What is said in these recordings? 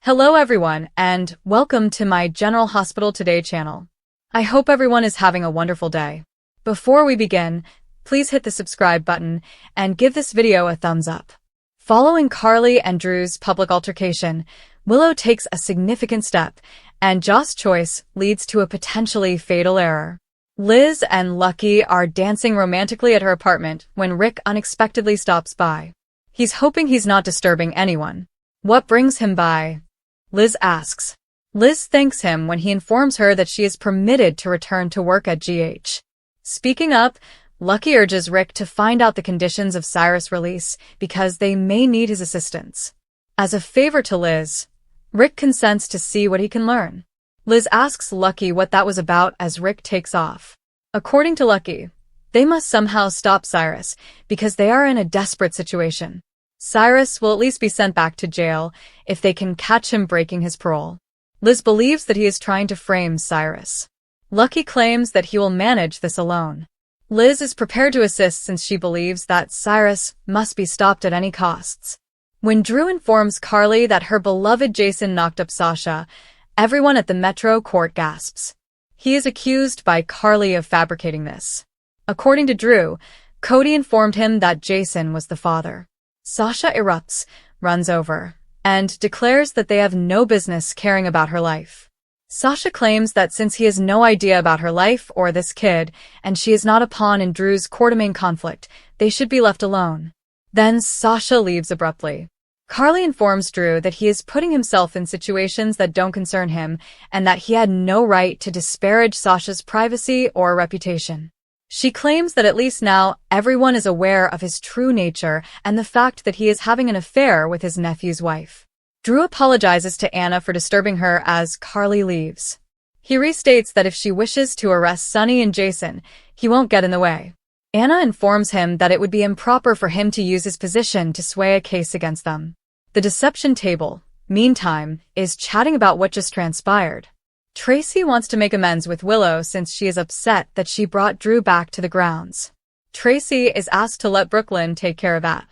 Hello everyone, and welcome to my General Hospital Today channel. I hope everyone is having a wonderful day. Before we begin, please hit the subscribe button and give this video a thumbs up. Following Carly and Drew's public altercation, Willow takes a significant step, and Joss' choice leads to a potentially fatal error. Liz and Lucky are dancing romantically at her apartment when Rick unexpectedly stops by. He's hoping he's not disturbing anyone. What brings him by? Liz asks. Liz thanks him when he informs her that she is permitted to return to work at GH. Speaking up, Lucky urges Rick to find out the conditions of Cyrus' release because they may need his assistance. As a favor to Liz, Rick consents to see what he can learn. Liz asks Lucky what that was about as Rick takes off. According to Lucky, they must somehow stop Cyrus because they are in a desperate situation. Cyrus will at least be sent back to jail if they can catch him breaking his parole. Liz believes that he is trying to frame Cyrus. Lucky claims that he will manage this alone. Liz is prepared to assist since she believes that Cyrus must be stopped at any costs. When Drew informs Carly that her beloved Jason knocked up Sasha, everyone at the Metro court gasps. He is accused by Carly of fabricating this. According to Drew, Cody informed him that Jason was the father. Sasha erupts, runs over, and declares that they have no business caring about her life. Sasha claims that since he has no idea about her life or this kid, and she is not a pawn in Drew's court-of-main conflict, they should be left alone. Then Sasha leaves abruptly. Carly informs Drew that he is putting himself in situations that don't concern him, and that he had no right to disparage Sasha's privacy or reputation. She claims that at least now everyone is aware of his true nature and the fact that he is having an affair with his nephew's wife. Drew apologizes to Anna for disturbing her as Carly leaves. He restates that if she wishes to arrest Sonny and Jason, he won't get in the way. Anna informs him that it would be improper for him to use his position to sway a case against them. The deception table, meantime, is chatting about what just transpired. Tracy wants to make amends with Willow since she is upset that she brought Drew back to the grounds. Tracy is asked to let Brooklyn take care of that.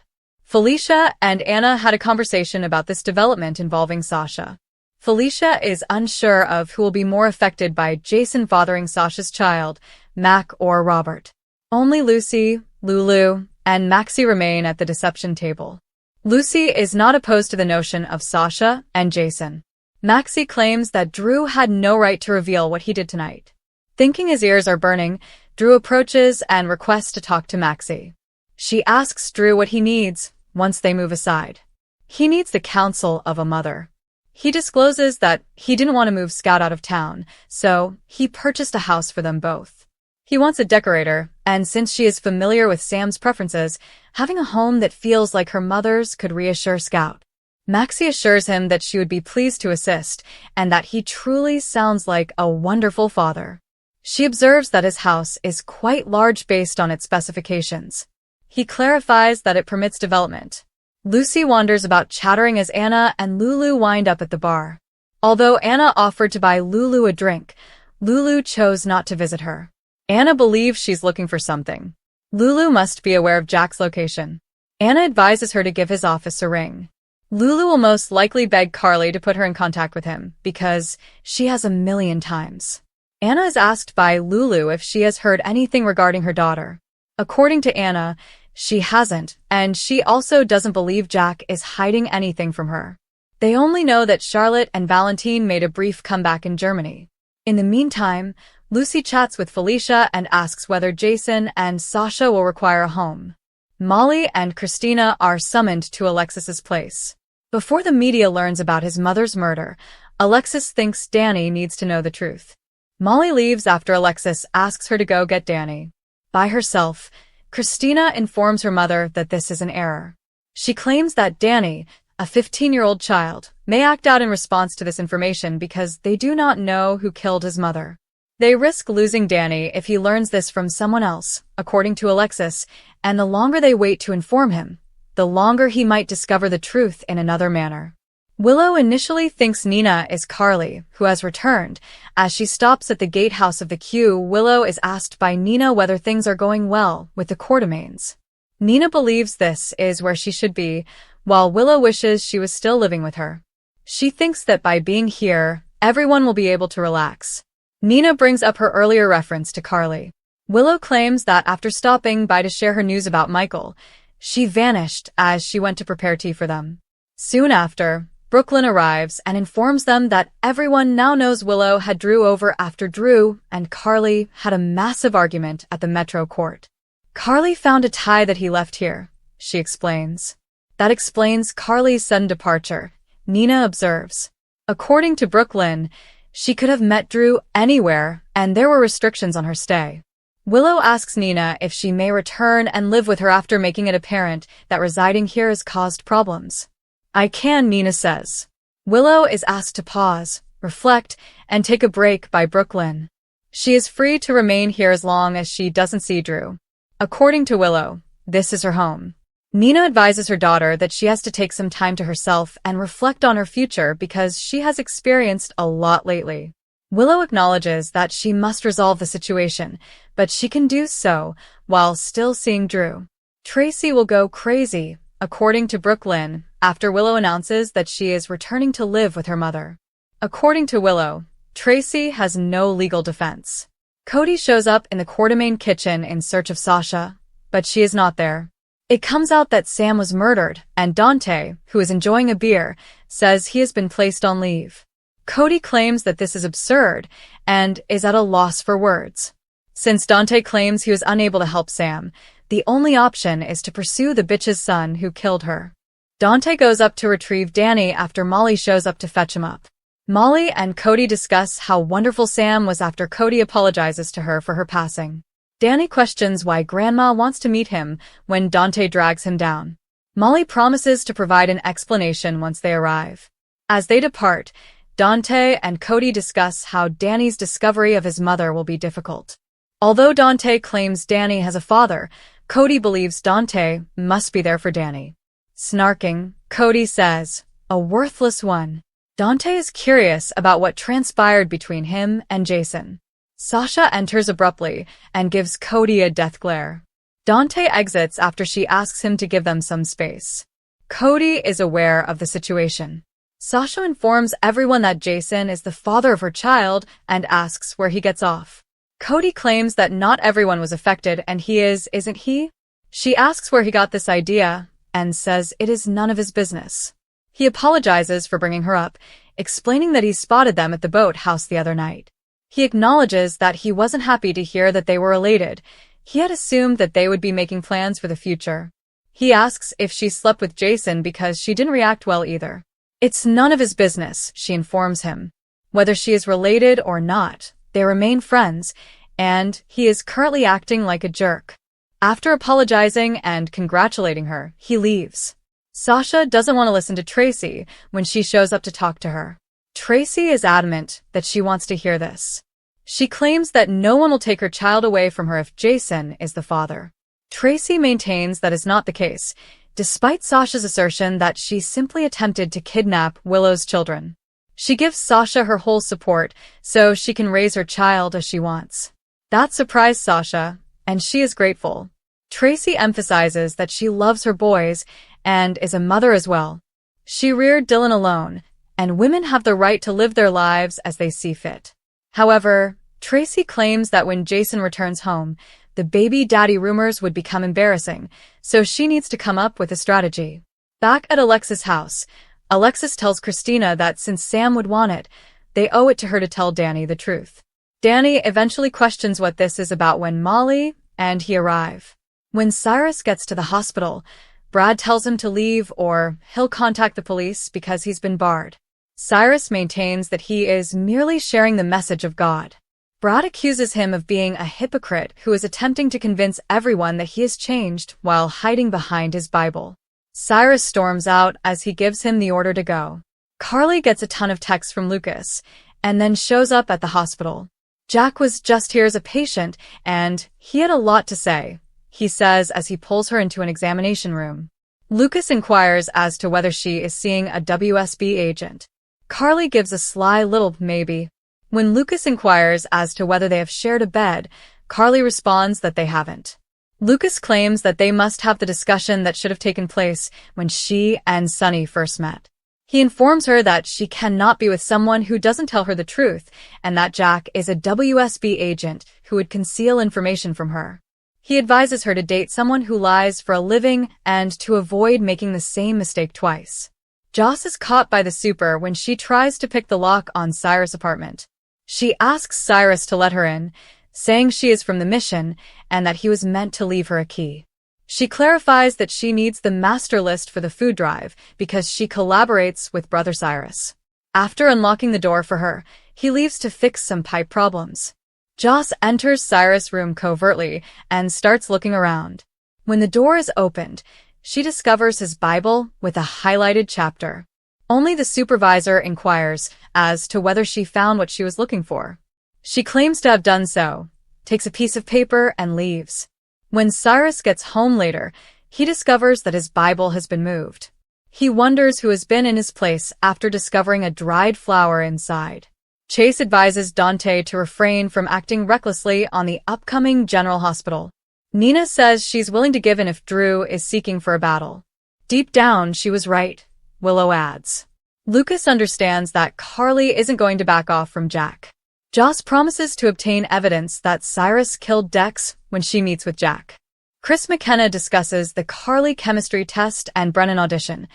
Felicia and Anna had a conversation about this development involving Sasha. Felicia is unsure of who will be more affected by Jason fathering Sasha's child, Mac or Robert. Only Lucy, Lulu, and Maxie remain at the deception table. Lucy is not opposed to the notion of Sasha and Jason. Maxie claims that Drew had no right to reveal what he did tonight. Thinking his ears are burning, Drew approaches and requests to talk to Maxie. She asks Drew what he needs once they move aside. He needs the counsel of a mother. He discloses that he didn't want to move Scout out of town, so he purchased a house for them both. He wants a decorator, and since she is familiar with Sam's preferences, having a home that feels like her mother's could reassure Scout. Maxie assures him that she would be pleased to assist, and that he truly sounds like a wonderful father. She observes that his house is quite large based on its specifications. He clarifies that it permits development. Lucy wanders about chattering as Anna and Lulu wind up at the bar. Although Anna offered to buy Lulu a drink, Lulu chose not to visit her. Anna believes she's looking for something. Lulu must be aware of Jack's location. Anna advises her to give his office a ring. Lulu will most likely beg Carly to put her in contact with him, because she has 1,000,000 times. Anna is asked by Lulu if she has heard anything regarding her daughter. According to Anna, she hasn't, and she also doesn't believe Jack is hiding anything from her. They only know that Charlotte and Valentine made a brief comeback in Germany. In the meantime, Lucy chats with Felicia and asks whether Jason and Sasha will require a home. Molly and Christina are summoned to Alexis's place. Before the media learns about his mother's murder, Alexis thinks Danny needs to know the truth. Molly leaves after Alexis asks her to go get Danny. By herself, Christina informs her mother that this is an error. She claims that Danny, a 15-year-old child, may act out in response to this information because they do not know who killed his mother. They risk losing Danny if he learns this from someone else, according to Alexis, and the longer they wait to inform him, the longer he might discover the truth in another manner. Willow initially thinks Nina is Carly, who has returned. As she stops at the gatehouse of the queue, Willow is asked by Nina whether things are going well with the Quartermains. Nina believes this is where she should be, while Willow wishes she was still living with her. She thinks that by being here, everyone will be able to relax. Nina brings up her earlier reference to Carly. Willow claims that after stopping by to share her news about Michael, she vanished as she went to prepare tea for them. Soon after, Brooklyn arrives and informs them that everyone now knows Willow had Drew over after Drew and Carly had a massive argument at the Metro Court. Carly found a tie that he left here, she explains. That explains Carly's sudden departure, Nina observes. According to Brooklyn, she could have met Drew anywhere and there were restrictions on her stay. Willow asks Nina if she may return and live with her after making it apparent that residing here has caused problems. I can, Nina says. Willow is asked to pause, reflect, and take a break by Brooklyn. She is free to remain here as long as she doesn't see Drew. According to Willow, this is her home. Nina advises her daughter that she has to take some time to herself and reflect on her future because she has experienced a lot lately. Willow acknowledges that she must resolve the situation, but she can do so while still seeing Drew. Tracy will go crazy, according to Brooklyn, after Willow announces that she is returning to live with her mother. According to Willow, Tracy has no legal defense. Cody shows up in the Quartermain kitchen in search of Sasha, but she is not there. It comes out that Sam was murdered, and Dante, who is enjoying a beer, says he has been placed on leave. Cody claims that this is absurd and is at a loss for words. Since Dante claims he was unable to help Sam, the only option is to pursue the bitch's son who killed her. Dante goes up to retrieve Danny after Molly shows up to fetch him up. Molly and Cody discuss how wonderful Sam was after Cody apologizes to her for her passing. Danny questions why Grandma wants to meet him when Dante drags him down. Molly promises to provide an explanation once they arrive. As they depart, Dante and Cody discuss how Danny's discovery of his mother will be difficult. Although Dante claims Danny has a father, Cody believes Dante must be there for Danny. Snarking, Cody says, "A worthless one." Dante is curious about what transpired between him and Jason. Sasha enters abruptly and gives Cody a death glare. Dante exits after she asks him to give them some space. Cody is aware of the situation. Sasha informs everyone that Jason is the father of her child and asks where he gets off. Cody claims that not everyone was affected and he is, isn't he? She asks where he got this idea and says it is none of his business. He apologizes for bringing her up, explaining that he spotted them at the boathouse the other night. He acknowledges that he wasn't happy to hear that they were related. He had assumed that they would be making plans for the future. He asks if she slept with Jason because she didn't react well either. It's none of his business, she informs him. Whether she is related or not, they remain friends, and he is currently acting like a jerk. After apologizing and congratulating her, he leaves. Sasha doesn't want to listen to Tracy when she shows up to talk to her. Tracy is adamant that she wants to hear this. She claims that no one will take her child away from her if Jason is the father. Tracy maintains that is not the case, despite Sasha's assertion that she simply attempted to kidnap Willow's children. She gives Sasha her whole support so she can raise her child as she wants. That surprised Sasha, and she is grateful. Tracy emphasizes that she loves her boys and is a mother as well. She reared Dylan alone, and women have the right to live their lives as they see fit. However, Tracy claims that when Jason returns home, the baby daddy rumors would become embarrassing, so she needs to come up with a strategy. Back at Alexis' house, Alexis tells Christina that since Sam would want it, they owe it to her to tell Danny the truth. Danny eventually questions what this is about when Molly and he arrive. When Cyrus gets to the hospital, Brad tells him to leave or he'll contact the police because he's been barred. Cyrus maintains that he is merely sharing the message of God. Brad accuses him of being a hypocrite who is attempting to convince everyone that he has changed while hiding behind his Bible. Cyrus storms out as he gives him the order to go. Carly gets a ton of texts from Lucas and then shows up at the hospital. Jack was just here as a patient and he had a lot to say, he says as he pulls her into an examination room. Lucas inquires as to whether she is seeing a WSB agent. Carly gives a sly little maybe. When Lucas inquires as to whether they have shared a bed, Carly responds that they haven't. Lucas claims that they must have the discussion that should have taken place when she and Sunny first met. He informs her that she cannot be with someone who doesn't tell her the truth, and that Jack is a WSB agent who would conceal information from her. He advises her to date someone who lies for a living and to avoid making the same mistake twice. Joss is caught by the super when she tries to pick the lock on Cyrus' apartment. She asks Cyrus to let her in, saying she is from the mission and that he was meant to leave her a key. She clarifies that she needs the master list for the food drive because she collaborates with Brother Cyrus. After unlocking the door for her, he leaves to fix some pipe problems. Joss enters Cyrus' room covertly and starts looking around. When the door is opened, she discovers his Bible with a highlighted chapter. Only the supervisor inquires as to whether she found what she was looking for. She claims to have done so, takes a piece of paper, and leaves. When Cyrus gets home later, he discovers that his Bible has been moved. He wonders who has been in his place after discovering a dried flower inside. Chase advises Dante to refrain from acting recklessly on the upcoming General Hospital. Nina says she's willing to give in if Drew is seeking for a battle. Deep down, she was right, Willow adds. Lucas understands that Carly isn't going to back off from Jack. Joss promises to obtain evidence that Cyrus killed Dex when she meets with Jack. Chris McKenna discusses the Carly chemistry test and Brennan audition,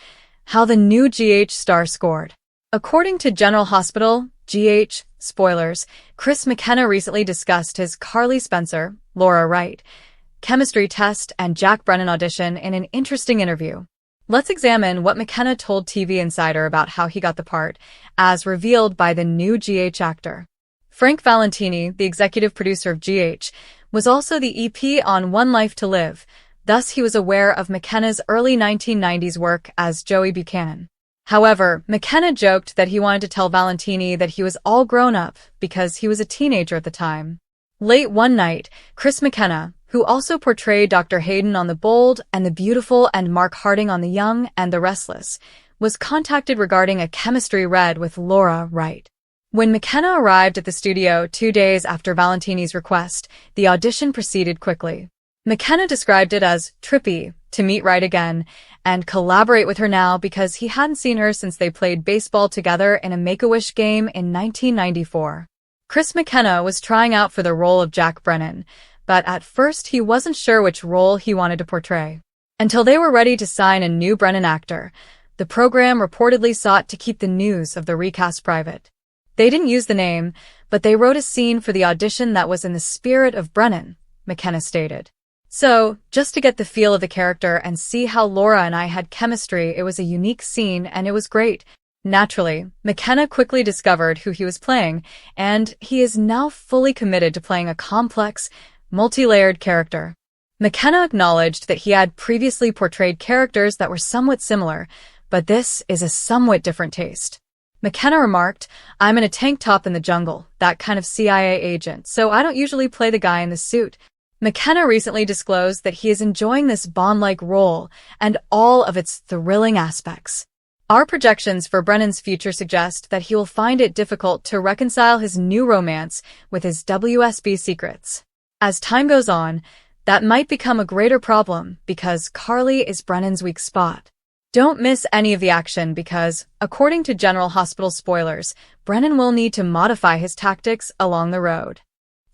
how the new GH star scored. According to General Hospital, GH, spoilers, Chris McKenna recently discussed his Carly Spencer, Laura Wright, chemistry test and Jack Brennan audition in an interesting interview. Let's examine what McKenna told TV Insider about how he got the part, as revealed by the new GH actor. Frank Valentini, the executive producer of GH, was also the EP on One Life to Live, thus he was aware of McKenna's early 1990s work as Joey Buchanan. However, McKenna joked that he wanted to tell Valentini that he was all grown up because he was a teenager at the time. Late one night, Chris McKenna, who also portrayed Dr. Hayden on The Bold and the Beautiful and Mark Harding on The Young and the Restless, was contacted regarding a chemistry read with Laura Wright. When McKenna arrived at the studio 2 days after Valentini's request, the audition proceeded quickly. McKenna described it as trippy to meet Wright again and collaborate with her now because he hadn't seen her since they played baseball together in a Make-A-Wish game in 1994. Chris McKenna was trying out for the role of Jack Brennan, but at first he wasn't sure which role he wanted to portray. Until they were ready to sign a new Brennan actor, the program reportedly sought to keep the news of the recast private. They didn't use the name, but they wrote a scene for the audition that was in the spirit of Brennan, McKenna stated. So, just to get the feel of the character and see how Laura and I had chemistry, it was a unique scene and it was great. Naturally, McKenna quickly discovered who he was playing, and he is now fully committed to playing a complex, multi-layered character. McKenna acknowledged that he had previously portrayed characters that were somewhat similar, but this is a somewhat different taste. McKenna remarked, "I'm in a tank top in the jungle, that kind of CIA agent, so I don't usually play the guy in the suit." McKenna recently disclosed that he is enjoying this Bond-like role and all of its thrilling aspects. Our projections for Brennan's future suggest that he will find it difficult to reconcile his new romance with his WSB secrets. As time goes on, that might become a greater problem because Carly is Brennan's weak spot. Don't miss any of the action because, according to General Hospital spoilers, Brennan will need to modify his tactics along the road.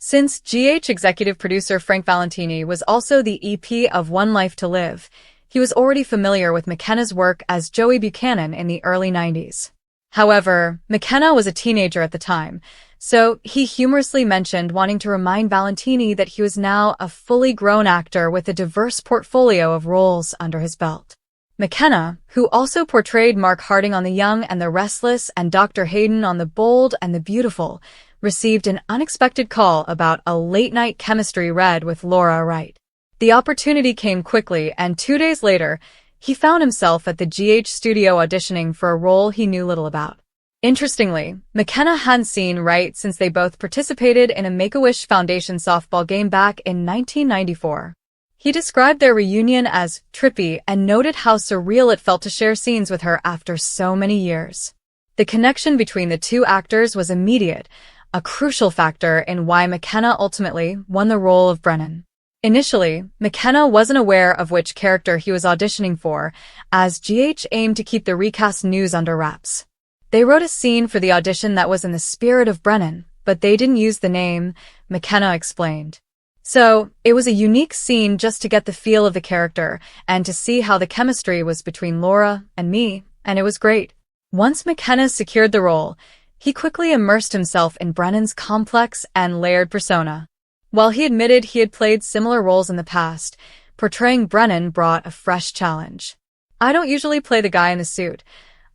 Since GH executive producer Frank Valentini was also the EP of One Life to Live, he was already familiar with McKenna's work as Joey Buchanan in the early 90s. However, McKenna was a teenager at the time, so he humorously mentioned wanting to remind Valentini that he was now a fully grown actor with a diverse portfolio of roles under his belt. McKenna, who also portrayed Mark Harding on The Young and the Restless and Dr. Hayden on The Bold and the Beautiful, received an unexpected call about a late-night chemistry read with Laura Wright. The opportunity came quickly, and 2 days later, he found himself at the GH studio auditioning for a role he knew little about. Interestingly, McKenna hadn't seen Wright since they both participated in a Make-A-Wish Foundation softball game back in 1994. He described their reunion as trippy and noted how surreal it felt to share scenes with her after so many years. The connection between the two actors was immediate, a crucial factor in why McKenna ultimately won the role of Brennan. Initially, McKenna wasn't aware of which character he was auditioning for, as GH aimed to keep the recast news under wraps. They wrote a scene for the audition that was in the spirit of Brennan, but they didn't use the name, McKenna explained. So, it was a unique scene just to get the feel of the character and to see how the chemistry was between Laura and me, and it was great. Once McKenna secured the role, he quickly immersed himself in Brennan's complex and layered persona. While he admitted he had played similar roles in the past, portraying Brennan brought a fresh challenge. "I don't usually play the guy in the suit.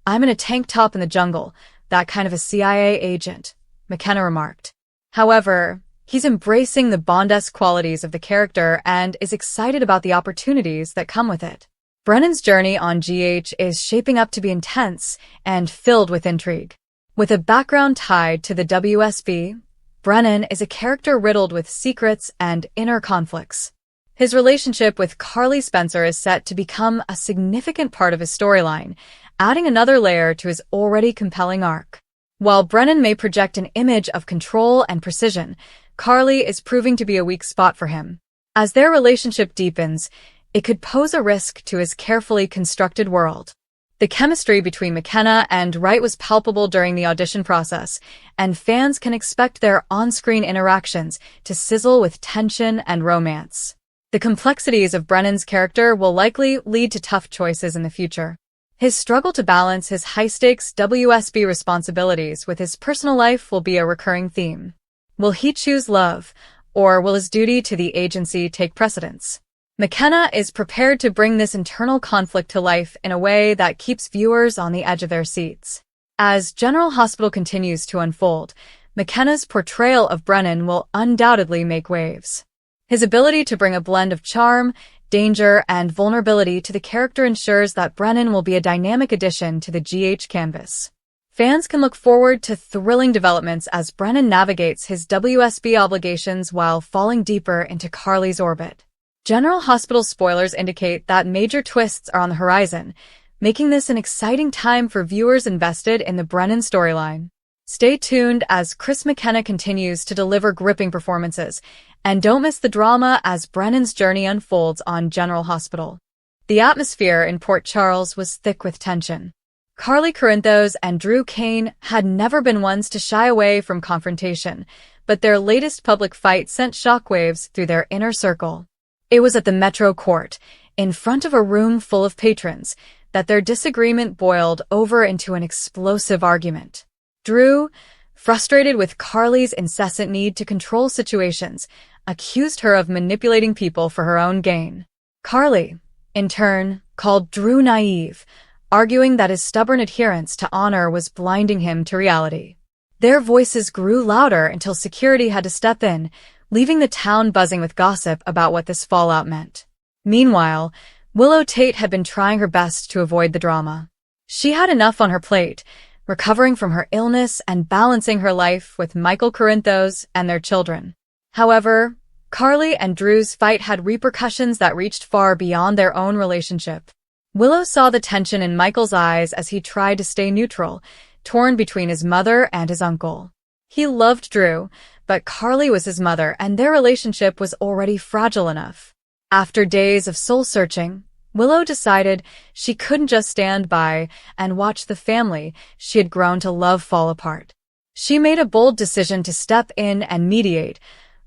I'm in a tank top in the jungle, that kind of a CIA agent," McKenna remarked. However, he's embracing the Bond-esque qualities of the character and is excited about the opportunities that come with it. Brennan's journey on GH is shaping up to be intense and filled with intrigue. With a background tied to the WSB, Brennan is a character riddled with secrets and inner conflicts. His relationship with Carly Spencer is set to become a significant part of his storyline, adding another layer to his already compelling arc. While Brennan may project an image of control and precision, Carly is proving to be a weak spot for him. As their relationship deepens, it could pose a risk to his carefully constructed world. The chemistry between McKenna and Wright was palpable during the audition process, and fans can expect their on-screen interactions to sizzle with tension and romance. The complexities of Brennan's character will likely lead to tough choices in the future. His struggle to balance his high-stakes WSB responsibilities with his personal life will be a recurring theme. Will he choose love, or will his duty to the agency take precedence? McKenna is prepared to bring this internal conflict to life in a way that keeps viewers on the edge of their seats. As General Hospital continues to unfold, McKenna's portrayal of Brennan will undoubtedly make waves. His ability to bring a blend of charm, danger, and vulnerability to the character ensures that Brennan will be a dynamic addition to the GH canvas. Fans can look forward to thrilling developments as Brennan navigates his WSB obligations while falling deeper into Carly's orbit. General Hospital spoilers indicate that major twists are on the horizon, making this an exciting time for viewers invested in the Brennan storyline. Stay tuned as Chris McKenna continues to deliver gripping performances, and don't miss the drama as Brennan's journey unfolds on General Hospital. The atmosphere in Port Charles was thick with tension. Carly Corinthos and Drew Kane had never been ones to shy away from confrontation, but their latest public fight sent shockwaves through their inner circle. It was at the Metro Court, in front of a room full of patrons, that their disagreement boiled over into an explosive argument. Drew, frustrated with Carly's incessant need to control situations, accused her of manipulating people for her own gain. Carly, in turn, called Drew naive, arguing that his stubborn adherence to honor was blinding him to reality. Their voices grew louder until security had to step in, leaving the town buzzing with gossip about what this fallout meant. Meanwhile, Willow Tate had been trying her best to avoid the drama. She had enough on her plate, recovering from her illness and balancing her life with Michael Corinthos and their children. However, Carly and Drew's fight had repercussions that reached far beyond their own relationship. Willow saw the tension in Michael's eyes as he tried to stay neutral, torn between his mother and his uncle. He loved Drew, but Carly was his mother and their relationship was already fragile enough. After days of soul-searching, Willow decided she couldn't just stand by and watch the family she had grown to love fall apart. She made a bold decision to step in and mediate,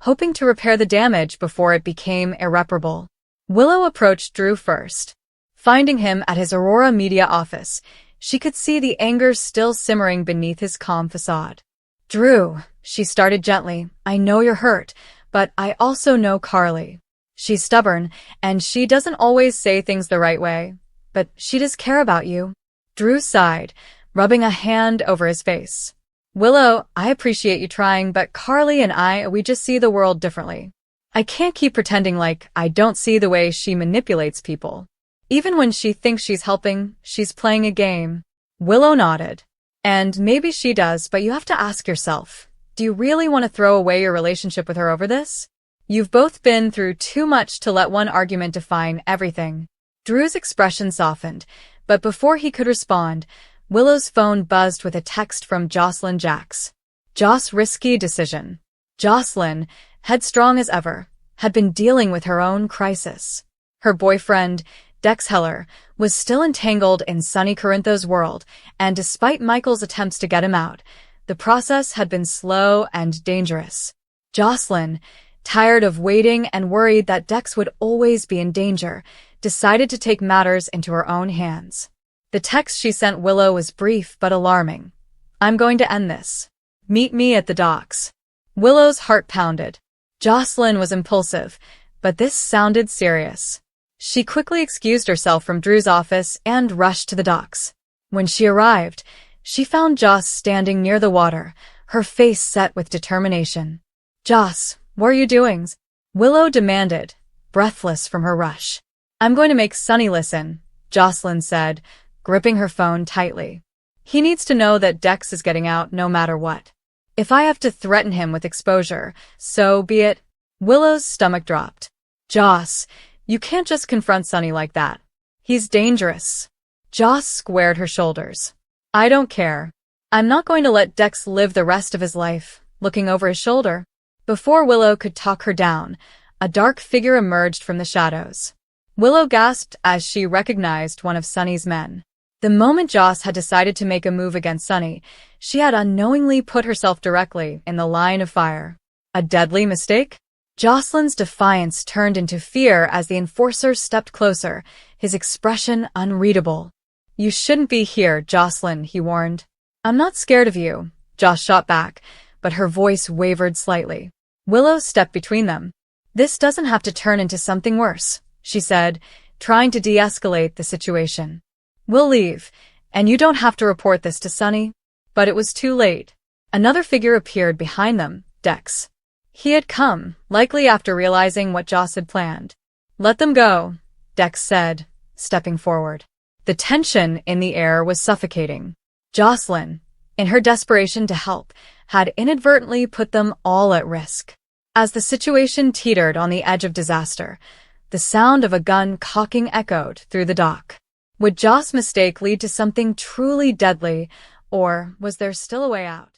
hoping to repair the damage before it became irreparable. Willow approached Drew first. Finding him at his Aurora Media office, she could see the anger still simmering beneath his calm facade. "Drew," she started gently, "I know you're hurt, but I also know Carly. She's stubborn, and she doesn't always say things the right way, but she does care about you." Drew sighed, rubbing a hand over his face. "Willow, I appreciate you trying, but Carly and we just see the world differently. I can't keep pretending like I don't see the way she manipulates people. Even when she thinks she's helping, she's playing a game." Willow nodded. "And maybe she does, but you have to ask yourself, do you really want to throw away your relationship with her over this? You've both been through too much to let one argument define everything." Drew's expression softened, but before he could respond, Willow's phone buzzed with a text from Jocelyn Jacks. "Joss' risky decision." Jocelyn, headstrong as ever, had been dealing with her own crisis. Her boyfriend, Dex Heller, was still entangled in Sunny Corintho's world, and despite Michael's attempts to get him out, the process had been slow and dangerous. Jocelyn, tired of waiting and worried that Dex would always be in danger, decided to take matters into her own hands. The text she sent Willow was brief but alarming. "I'm going to end this. Meet me at the docks." Willow's heart pounded. Jocelyn was impulsive, but this sounded serious. She quickly excused herself from Drew's office and rushed to the docks. When she arrived, she found Joss standing near the water, her face set with determination. "Joss, what are you doing?" Willow demanded, breathless from her rush. "I'm going to make Sunny listen," Jocelyn said, gripping her phone tightly. "He needs to know that Dex is getting out no matter what. If I have to threaten him with exposure, so be it." Willow's stomach dropped. "Joss, you can't just confront Sunny like that. He's dangerous." Joss squared her shoulders. "I don't care. I'm not going to let Dex live the rest of his life looking over his shoulder." Before Willow could talk her down, a dark figure emerged from the shadows. Willow gasped as she recognized one of Sunny's men. The moment Joss had decided to make a move against Sunny, she had unknowingly put herself directly in the line of fire. A deadly mistake? Jocelyn's defiance turned into fear as the enforcer stepped closer, his expression unreadable. "You shouldn't be here, Jocelyn," he warned. "I'm not scared of you," Joss shot back, but her voice wavered slightly. Willow stepped between them. "This doesn't have to turn into something worse," she said, trying to de-escalate the situation. "We'll leave, and you don't have to report this to Sunny." But it was too late. Another figure appeared behind them, Dex. He had come, likely after realizing what Joss had planned. "Let them go," Dex said, stepping forward. The tension in the air was suffocating. Jocelyn, in her desperation to help, had inadvertently put them all at risk. As the situation teetered on the edge of disaster, the sound of a gun cocking echoed through the dock. Would Joss' mistake lead to something truly deadly, or was there still a way out?